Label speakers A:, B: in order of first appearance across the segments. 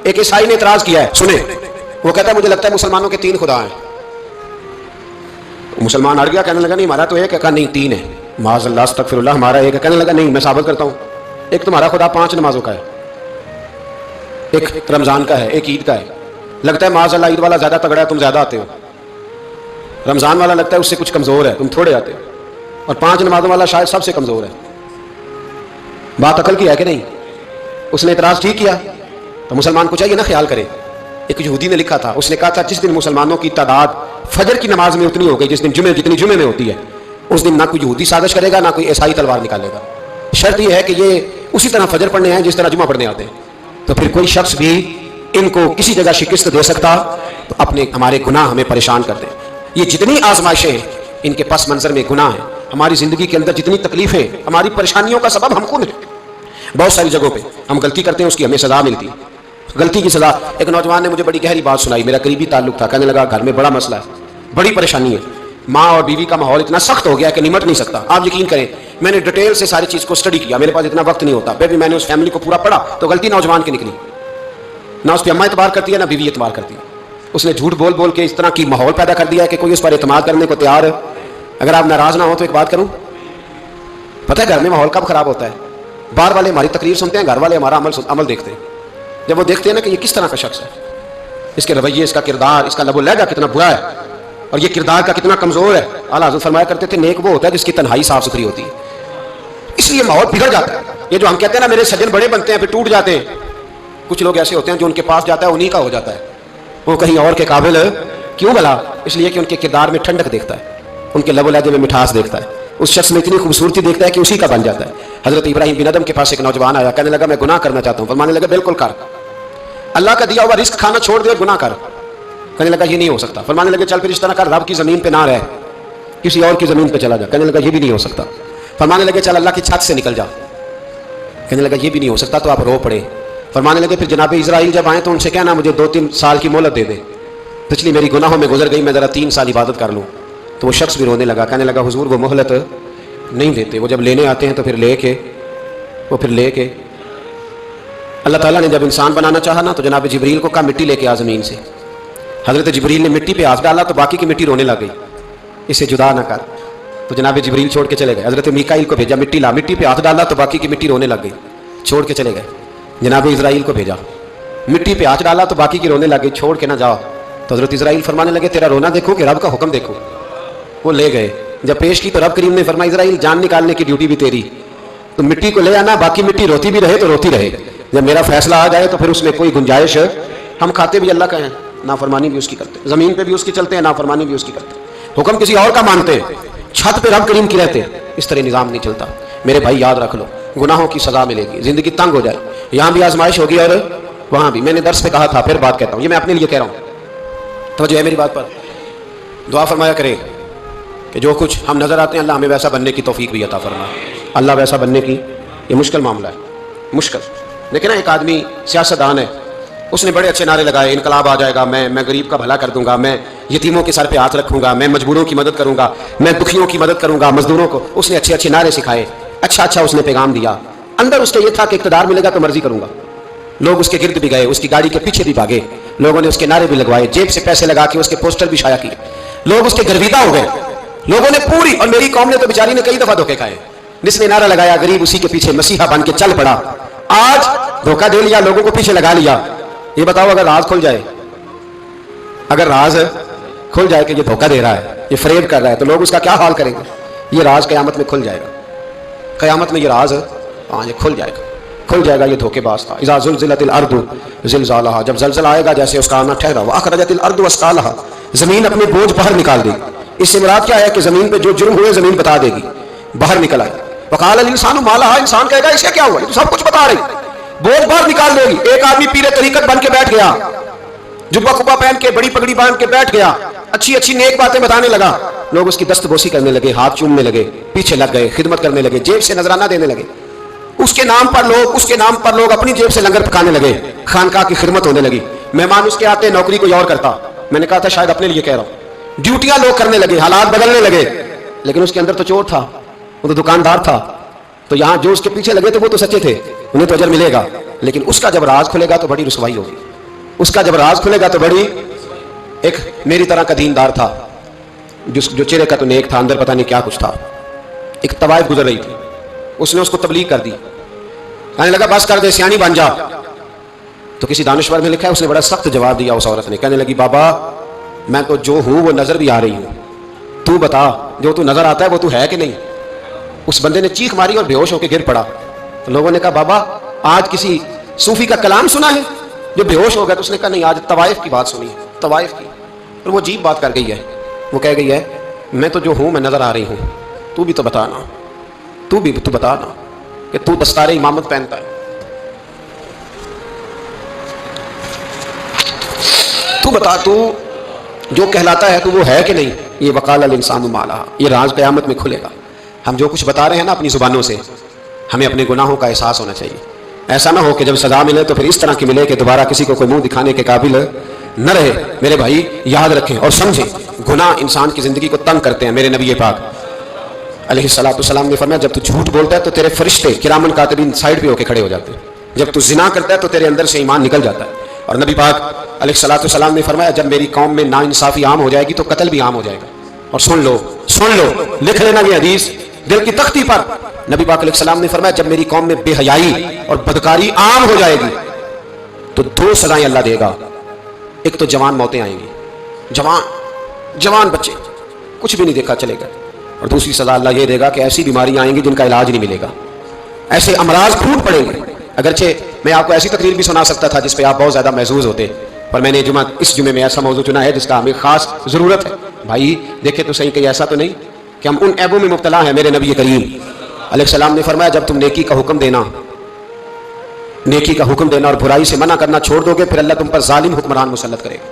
A: ایک عیسائی نے اعتراض کیا ہے، سنیں، وہ کہتا ہے مجھے لگتا ہے مسلمانوں کے 3 خدا ہیں۔ مسلمان اڑ گیا، کہنے لگا نہیں ہمارا تو ایک ہے، کہا نہیں 3 ہے، معاذ اللہ استغفر اللہ ہمارا ایک ہے، کہنے لگا نہیں میں ثابت کرتا ہوں، ایک تمہارا خدا 5 نمازوں کا ہے، ایک رمضان کا ہے، ایک عید کا ہے، لگتا ہے معاذ اللہ عید والا زیادہ تگڑا ہے تم زیادہ آتے ہو، رمضان والا لگتا ہے اس سے کچھ کمزور ہے تم تھوڑے آتے ہو، اور 5 نمازوں والا شاید سب سے کمزور ہے۔ بات عقل کی ہے کہ نہیں؟ اس نے اعتراض ٹھیک کیا، تو مسلمان کو چاہیے نا خیال کرے۔ ایک یہودی نے لکھا تھا، اس نے کہا تھا جس دن مسلمانوں کی تعداد فجر کی نماز میں اتنی ہو گئی جس دن جتنی جمعے میں ہوتی ہے، اس دن نہ کوئی یہودی سازش کرے گا نہ کوئی عیسائی تلوار نکالے گا۔ شرط یہ ہے کہ یہ اسی طرح فجر پڑھنے ہیں جس طرح جمعہ پڑھنے آتے ہیں، تو پھر کوئی شخص بھی ان کو کسی جگہ شکست دے سکتا تو اپنے ہمارے گناہ ہمیں پریشان کر دیں۔ یہ جتنی آزمائشیں ہیں ان کے پس منظر میں گناہ ہیں۔ ہماری زندگی کے اندر جتنی تکلیفیں، ہماری پریشانیوں کا سبب ہم خود ہیں۔ بہت ساری جگہوں پہ ہم غلطی کرتے ہیں، اس کی ہمیں سزا ملتی ہے، غلطی کی سزا۔ ایک نوجوان نے مجھے بڑی گہری بات سنائی، میرا قریبی تعلق تھا، کہنے لگا گھر میں بڑا مسئلہ ہے، بڑی پریشانی ہے، ماں اور بیوی کا ماحول اتنا سخت ہو گیا کہ نمٹ نہیں سکتا۔ آپ یقین کریں میں نے ڈیٹیل سے ساری چیز کو اسٹڈی کیا، میرے پاس اتنا وقت نہیں ہوتا، پھر بھی میں نے اس فیملی کو پورا پڑھا تو غلطی نوجوان کی نکلی، نہ اس پہ اماں اعتبار کرتی ہے نہ بیوی اعتبار کرتی ہے۔ اس نے جھوٹ بول بول کے اس طرح کی ماحول پیدا کر دیا ہے کہ کوئی اس پر اعتماد کرنے کو تیار ہے۔ اگر آپ ناراض نہ ہو تو ایک بات کروں، پتہ ہے گھر میں ماحول کب خراب ہوتا ہے؟ باہر والے ہماری تقریر سنتے ہیں، گھر والے ہمارا عمل دیکھتے ہیں۔ جب وہ دیکھتے ہیں نا کہ یہ کس طرح کا شخص ہے، اس کے رویے، اس کا کردار، اس کا لب و لہجہ کتنا برا ہے اور یہ کردار کا کتنا کمزور ہے۔ اعلیٰ حضرت فرمایا کرتے تھے نیک وہ ہوتا ہے جس کی تنہائی صاف ستھری ہوتی ہے، اس لیے ماحول بگڑ جاتا ہے۔ یہ جو ہم کہتے ہیں نا میرے سجن بڑے بنتے ہیں پھر ٹوٹ جاتے ہیں، کچھ لوگ ایسے ہوتے ہیں جو ان کے پاس جاتا ہے انہی کا ہو جاتا ہے، وہ کہیں اور کے قابل کیوں بھلا؟ اس لیے کہ ان کے کردار میں ٹھنڈک دیکھتا ہے، ان کے لب و لہجے میں مٹھاس دیکھتا ہے، اس شخص میں اتنی خوبصورتی دیکھتا ہے کہ اسی کا بن جاتا ہے۔ حضرت ابراہیم بن ادم کے پاس ایک نوجوان آیا، کہنے لگا میں گناہ کرنا چاہتا ہوں، فرمانے لگا بالکل کر، اللہ کا دیا ہوا رزق کھانا چھوڑ دے اور گناہ کر۔ کہنے لگا یہ نہیں ہو سکتا، فرمانے لگے چل پھر اس طرح کر، رب کی زمین پہ نہ رہ، کسی اور کی زمین پہ چلا جا۔ کہنے لگا یہ بھی نہیں ہو سکتا، فرمانے لگے چل اللہ کی چھت سے نکل جا۔ کہنے لگا یہ بھی نہیں ہو سکتا، تو آپ رو پڑے۔ فرمانے لگے پھر جناب اسرائیل جب آئیں تو ان سے کہنا مجھے 2-3 سال کی مہلت دے دے، پچھلی میری گناہوں میں گزر گئی، میں ذرا 3 سال عبادت کر لوں۔ تو وہ شخص بھی رونے لگا، کہنے لگا حضور وہ مہلت نہیں دیتے، وہ جب لینے آتے ہیں تو پھر لے کے اللہ تعالیٰ نے جب انسان بنانا چاہا نا تو جناب جبریل کو کہا مٹی لے کے آ زمین سے۔ حضرت جبریل نے مٹی پہ ہاتھ ڈالا تو باقی کی مٹی رونے لگ گئی، اسے جدا نہ کر، تو جناب جبریل چھوڑ کے چلے گئے۔ حضرت میکائیل کو بھیجا، مٹی لا، مٹی پہ ہاتھ ڈالا تو باقی کی مٹی رونے لگ گئی، چھوڑ کے چلے گئے۔ جناب اسرائیل کو بھیجا، مٹی پہ ہاتھ ڈالا تو باقی کی رونے لگ گئی، چھوڑ کے نہ جاؤ۔ تو حضرت اسرائیل فرمانے لگے تیرا رونا دیکھو کہ رب کا حکم دیکھو۔ وہ لے گئے، جب پیش کی تو رب کریم نے فرمایا اسرائیل جان نکالنے کی ڈیوٹی بھی تیری، تو مٹی کو لے آنا، باقی مٹی روتی بھی رہے تو روتی رہے، جب میرا فیصلہ آ جائے تو پھر اس میں کوئی گنجائش، ہم کھاتے بھی اللہ کا ہیں، نافرمانی بھی اس کی کرتے ہیں، زمین پہ بھی اس کی چلتے ہیں، نافرمانی بھی اس کی کرتے ہیں، حکم کسی اور کا مانتے ہیں، چھت پہ رب کریم کی رہتے ہیں، اس طرح نظام نہیں چلتا۔ میرے بھائی یاد رکھ لو گناہوں کی سزا ملے گی، زندگی تنگ ہو جائے، یہاں بھی آزمائش ہوگی اور وہاں بھی۔ میں نے درس پہ کہا تھا، پھر بات کہتا ہوں، یہ میں اپنے لیے کہہ رہا ہوں، توجہ ہے میری بات پر۔ دعا فرمایا کرے کہ جو کچھ ہم نظر آتے ہیں اللہ ہمیں ویسا بننے کی توفیق بھی عطا فرمائے، اللہ ویسا بننے کی، یہ مشکل معاملہ ہے، مشکل۔ لیکن ایک آدمی سیاستدان ہے، اس نے بڑے اچھے نعرے لگائے، انقلاب آ جائے گا، میں غریب کا بھلا کر دوں گا، میں یتیموں کے سر پہ ہاتھ رکھوں گا، میں مجبوروں کی مدد کروں گا، میں دکھیوں کی مدد کروں گا، مزدوروں کو۔ اس نے اچھے نعرے سکھائے، اچھا اس نے پیغام دیا، اندر اس کے یہ تھا کہ اقتدار ملے گا تو مرضی کروں گا۔ لوگ اس کے گرد بھی گئے، اس کی گاڑی کے پیچھے بھی بھاگے، لوگوں نے اس کے نعرے بھی لگوائے، جیب سے پیسے لگا کے اس کے پوسٹر بھی شائع کیے، لوگ اس کے گرویدہ ہو گئے، لوگوں نے پوری، اور میری قوم نے تو بیچاری نے کئی دفعہ دھوکے کھائے، جس نے نعرہ لگایا غریب اسی کے پیچھے مسیحا بن کے چل پڑا۔ آج دھوکہ دے لیا، لوگوں کو پیچھے لگا لیا۔ یہ بتاؤ اگر راز کھل جائے، اگر راز کھل جائے کہ یہ دھوکہ دے رہا ہے، یہ فریب کر رہا ہے، تو لوگ اس کا کیا حال کریں گے؟ یہ راز قیامت میں کھل جائے گا، قیامت میں یہ راز یہ کھل جائے گا، یہ دھوکے باز تھا۔ اذا زلزلت الارض زلزالها، جب زلزلہ آئے گا جیسے اس کا آنا ٹھہرا، واخرجت الارض اثقالها، زمین اپنے بوجھ باہر نکال دے گی۔ اس سے مراد کیا ہے کہ زمین پہ جو جرم ہوئے زمین بتا دے گی، باہر نکل آئے۔ وقال الانسان ما لها، انسان کہے گا اسے کیا ہوا، یہ تو سب کچھ بتا رہی، بوجھ باہر نکال دے گی۔ ایک آدمی پیر طریقت بن کے بیٹھ گیا، جبہ کبا پہن کے بڑی پگڑی باندھ کے بیٹھ گیا، اچھی نیک باتیں بتانے لگا، لوگ اس کی دست بوسی کرنے لگے، ہاتھ چومنے لگے، پیچھے لگ گئے، خدمت کرنے لگے، جیب سے نذرانہ دینے لگے، اس کے نام پر لوگ اپنی جیب سے لنگر پکانے لگے، خانقاہ کی خدمت ہونے لگی، مہمان اس کے آتے، نوکری کوئی اور کرتا۔ میں نے کہا تھا شاید اپنے لیے کہہ رہا ہوں، ڈیوٹیاں لوگ کرنے لگے، حالات بدلنے لگے، لیکن اس کے اندر تو چور تھا، وہ تو دکاندار تھا، تو یہاں جو اس کے پیچھے لگے تھے وہ تو سچے تھے، انہیں تو اجر ملے گا، لیکن اس کا جب راز کھلے گا تو بڑی رسوائی ہوگی. اس کا جب راز کھلے گا تو بڑی. ایک میری طرح کا دیندار تھا جو چہرے کا تو نیک تھا, اندر پتہ نہیں کیا کچھ تھا. ایک طوائف گزر رہی تھی, اس نے اس کو تبلیغ کر دی, کہنے لگا بس کر دے, سیانی بن جا. تو کسی دانشور میں لکھا ہے اس نے بڑا سخت جواب دیا اس عورت نے, کہنے لگی بابا میں تو جو ہوں وہ نظر بھی آ رہی ہوں, تو بتا جو تو نظر آتا ہے وہ تو ہے کہ نہیں. اس بندے نے چیخ ماری اور بے ہوش ہو کے گر پڑا. تو لوگوں نے کہا بابا آج کسی صوفی کا کلام سنا ہے جو بے ہوش ہو گیا؟ تو اس نے کہا نہیں, آج طوائف کی بات سنی ہے, طوائف کی. اور وہ عجیب بات کر گئی ہے, وہ کہہ گئی ہے میں تو جو ہوں میں نظر آ رہی ہوں, تو بھی تو بتانا, تو بتانا کہ تو دستار امامت پہنتا ہے, تو بتا تو جو کہلاتا ہے تو وہ ہے کہ نہیں. یہ وقال الانسان ما لہا, یہ راز قیامت میں کھلے گا. ہم جو کچھ بتا رہے ہیں نا اپنی زبانوں سے, ہمیں اپنے گناہوں کا احساس ہونا چاہیے. ایسا نہ ہو کہ جب سزا ملے تو پھر اس طرح کی ملے کہ دوبارہ کسی کو کوئی منہ دکھانے کے قابل نہ رہے. میرے بھائی یاد رکھیں اور سمجھیں, گناہ انسان کی زندگی کو تنگ کرتے ہیں. میرے نبی پاک علیہ الصلوۃ والسلام نے فرمایا جب تو جھوٹ بولتا ہے تو تیرے فرشتے کرامن کاتبین سائڈ پہ ہو کے کھڑے ہو جاتے ہیں. جب تو زنا کرتا ہے تو تیرے اندر سے ایمان نکل جاتا ہے. اور نبی پاک علیہ الصلوۃ والسلام نے فرمایا جب میری قوم میں ناانصافی عام ہو جائے گی تو قتل بھی عام ہو جائے گا. اور سن لو لکھ لینا یہ حدیث دل کی تختی پر. نبی پاک علیہ السلام نے فرمایا جب میری قوم میں بے حیائی اور بدکاری عام ہو جائے گی تو 2 سزائیں اللہ دے گا. ایک تو جوان موتیں آئیں گی, جوان بچے کچھ بھی نہیں دیکھا چلے گا. اور دوسری سزا اللہ یہ دے گا کہ ایسی بیماریاں آئیں گی جن کا علاج نہیں ملے گا, ایسے امراض پھوٹ پڑیں گے. اگرچہ میں آپ کو ایسی تقریر بھی سنا سکتا تھا جس پہ آپ بہت زیادہ محظوظ ہوتے, پر میں نے اس جمعے میں ایسا موضوع چنا ہے جس کا ہمیں خاص ضرورت ہے. بھائی دیکھے تو صحیح کہ ایسا تو نہیں کہ ہم ان عیبوں میں مبتلا ہیں. میرے نبی کریم علیہ السلام نے فرمایا جب تم نیکی کا حکم دینا اور برائی سے منع کرنا چھوڑ دو گے پھر اللہ تم پر ظالم حکمران مسلط کرے گا.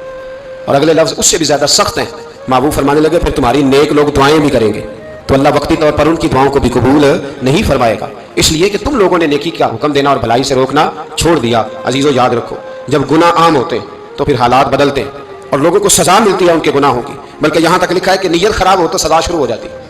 A: اور اگلے لفظ اس سے بھی زیادہ سخت ہیں. محبوب فرمانے لگے پھر تمہاری نیک لوگ دعائیں بھی کریں گے تو اللہ وقتی طور پر ان کی دعاؤں کو بھی قبول نہیں فرمائے گا, اس لیے کہ تم لوگوں نے نیکی کا حکم دینا اور بھلائی سے روکنا چھوڑ دیا. عزیزو یاد رکھو جب گناہ عام ہوتے ہیں تو پھر حالات بدلتے ہیں اور لوگوں کو سزا ملتی ہے ان کے گناہوں کی, بلکہ یہاں تک لکھا ہے کہ نیت خراب ہو تو سزا شروع ہو جاتی ہے.